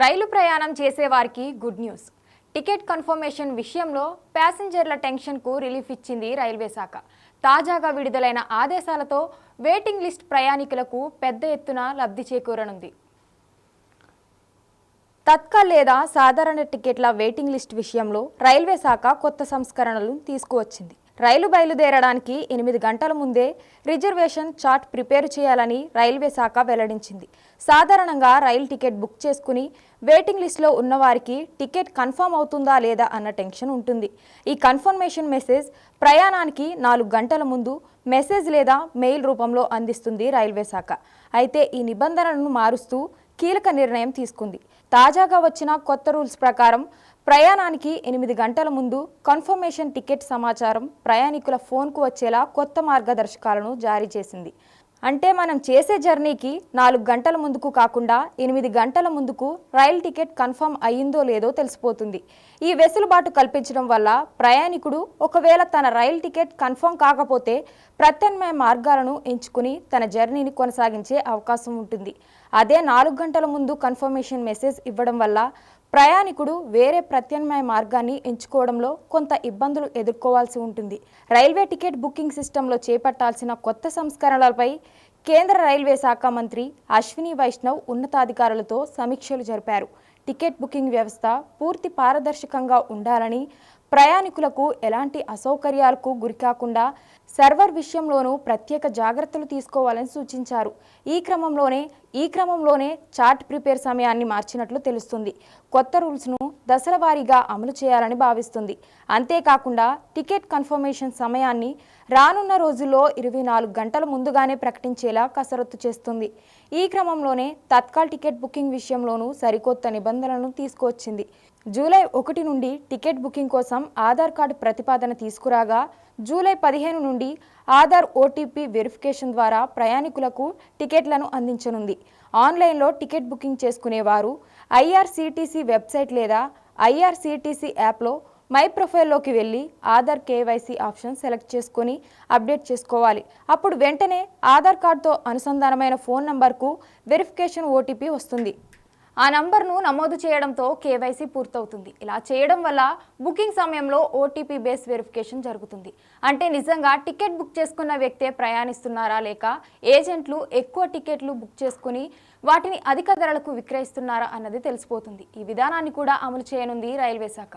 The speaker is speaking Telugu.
రైలు ప్రయాణం చేసేవారికి గుడ్ న్యూస్. టికెట్ కన్ఫర్మేషన్ విషయంలో ప్యాసింజర్ల టెన్షన్కు రిలీఫ్ ఇచ్చింది రైల్వే శాఖ. తాజాగా విడుదలైన ఆదేశాలతో వెయిటింగ్ లిస్ట్ ప్రయాణికులకు పెద్ద ఎత్తున లబ్ధి చేకూరనుంది. తత్కాల్ లేదా సాధారణ టికెట్ల వెయిటింగ్ లిస్ట్ విషయంలో రైల్వే శాఖ కొత్త సంస్కరణలు తీసుకువచ్చింది. రైలు బయలుదేరడానికి 8 గంటల ముందే రిజర్వేషన్ చార్ట్ ప్రిపేర్ చేయాలని రైల్వే శాఖ వెల్లడించింది. సాధారణంగా రైలు టికెట్ బుక్ చేసుకుని వెయిటింగ్ లిస్టులో ఉన్నవారికి టికెట్ కన్ఫర్మ్ అవుతుందా లేదా అన్న టెన్షన్ ఉంటుంది. ఈ కన్ఫర్మేషన్ మెసేజ్ ప్రయాణానికి 4 గంటల ముందు మెసేజ్ లేదా మెయిల్ రూపంలో అందిస్తుంది రైల్వే శాఖ. అయితే ఈ నిబంధనలను మారుస్తూ కీలక నిర్ణయం తీసుకుంది. తాజాగా వచ్చిన కొత్త రూల్స్ ప్రకారం ప్రయాణానికి 8 గంటల ముందు కన్ఫర్మేషన్ టికెట్ సమాచారం ప్రయాణికుల ఫోన్కు వచ్చేలా కొత్త మార్గదర్శకాలను జారీ చేసింది. అంటే మనం చేసే జర్నీకి 4 గంటల ముందుకు కాకుండా 8 గంటల ముందుకు రైలు టికెట్ కన్ఫర్మ్ అయ్యిందో లేదో తెలిసిపోతుంది. ఈ వెసులుబాటు కల్పించడం వల్ల ప్రయాణికుడు ఒకవేళ తన రైలు టికెట్ కన్ఫర్మ్ కాకపోతే ప్రత్యామ్నాయ మార్గాలను ఎంచుకుని తన జర్నీని కొనసాగించే అవకాశం ఉంటుంది. అదే 4 గంటల ముందు కన్ఫర్మేషన్ మెసేజ్ ఇవ్వడం వల్ల ప్రయాణికుడు వేరే ప్రత్యామ్నాయ మార్గాన్ని ఎంచుకోవడంలో కొంత ఇబ్బందులు ఎదుర్కోవాల్సి ఉంటుంది. రైల్వే టికెట్ బుకింగ్ సిస్టంలో చేపట్టాల్సిన కొత్త సంస్కరణలపై కేంద్ర రైల్వే శాఖ మంత్రి అశ్విని వైష్ణవ్ ఉన్నతాధికారులతో సమీక్షలు జరిపారు. టికెట్ బుకింగ్ వ్యవస్థ పూర్తి పారదర్శకంగా ఉండాలని, ప్రయాణికులకు ఎలాంటి అసౌకర్యాలకు గురికాకుండా సర్వర్ విషయంలోనూ ప్రత్యేక జాగ్రత్తలు తీసుకోవాలని సూచించారు. ఈ క్రమంలోనే చార్ట్ ప్రిపేర్ సమయాన్ని మార్చినట్లు తెలుస్తుంది. కొత్త రూల్స్ను దశల వారీగా అమలు చేయాలని భావిస్తుంది. అంతేకాకుండా టికెట్ కన్ఫర్మేషన్ సమయాన్ని రానున్న రోజుల్లో 24 గంటల ముందుగానే ప్రకటించేలా కసరత్తు చేస్తుంది. ఈ క్రమంలోనే తత్కాల్ టికెట్ బుకింగ్ విషయంలోనూ సరికొత్త నిబంధనలను తీసుకువచ్చింది. జూలై 1 నుండి టికెట్ బుకింగ్ కోసం ఆధార్ కార్డు ప్రతిపాదన తీసుకురాగా జూలై 15 నుండి ఆధార్ ఓటీపీ వెరిఫికేషన్ ద్వారా ప్రయాణికులకు టికెట్లను అందించనుంది. ఆన్లైన్లో టికెట్ బుకింగ్ చేసుకునేవారు ఐఆర్సీటీసీ వెబ్సైట్ లేదా ఐఆర్సీటీసీ యాప్లో మై ప్రొఫైల్లోకి వెళ్ళి ఆధార్ కేవైసీ ఆప్షన్ సెలెక్ట్ చేసుకొని అప్డేట్ చేసుకోవాలి. అప్పుడు వెంటనే ఆధార్ కార్డుతో అనుసంధానమైన ఫోన్ నంబర్కు వెరిఫికేషన్ ఓటీపీ వస్తుంది. ఆ నంబర్ను నమోదు చేయడంతో కేవైసీ పూర్తవుతుంది. ఇలా చేయడం వల్ల బుకింగ్ సమయంలో ఓటీపీ బేస్ వెరిఫికేషన్ జరుగుతుంది. అంటే నిజంగా టికెట్ బుక్ చేసుకున్న వ్యక్తే ప్రయాణిస్తున్నారా లేక ఏజెంట్లు ఎక్కువ టికెట్లు బుక్ చేసుకుని వాటిని అధిక ధరలకు విక్రయిస్తున్నారా అన్నది తెలిసిపోతుంది. ఈ విధానాన్ని కూడా అమలు చేయనుంది రైల్వే శాఖ.